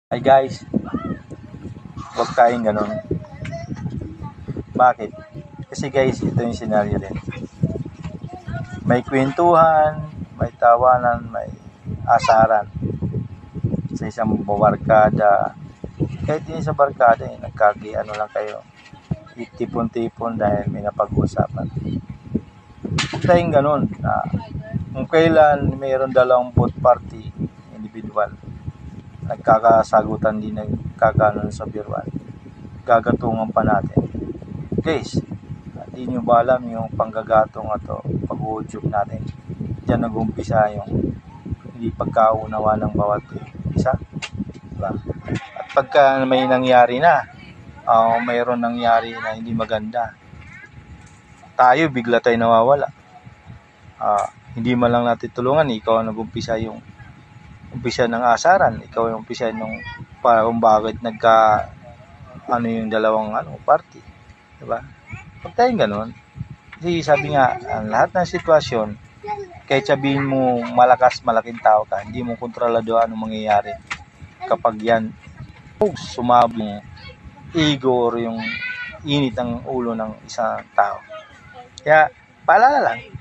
Hi guys, huwag tayong ganun. Bakit? Kasi guys, ito yung senaryo din. May kwentuhan, may tawanan, may asaran sa isang barkada. Kahit din sa barkada, nagkagi-ano lang kayo. Itipon-tipon dahil may napag-uusapan. Huwag tayong ganun. Kung kailan mayroon dalawang both party, individual, nagkakasagutan din, nagkakanon sa biruan, gagatungan pa natin. Guys, hindi nyo ba alam yung panggagatong ato, pag-uudyok natin? Diyan nag-umpisa yung hindi pagkaunawa ng bawat isa. Diba? At pagka may nangyari na, mayroon nangyari na hindi maganda, tayo bigla tayo nawawala. Hindi man lang natin tulungan, ikaw ang nag-umpisa yung umpisa ng asaran, ikaw yung umpisa nung para kung bakit yung dalawang party, diba? Huwag tayong ganun. Kasi sabi nga, ang lahat ng sitwasyon, kahit sabihin mo malaking tao ka, hindi mo kontrolado anong mangyayari kapag yan sumabong ego or yung init ng ulo ng isang tao. Kaya paalala lang,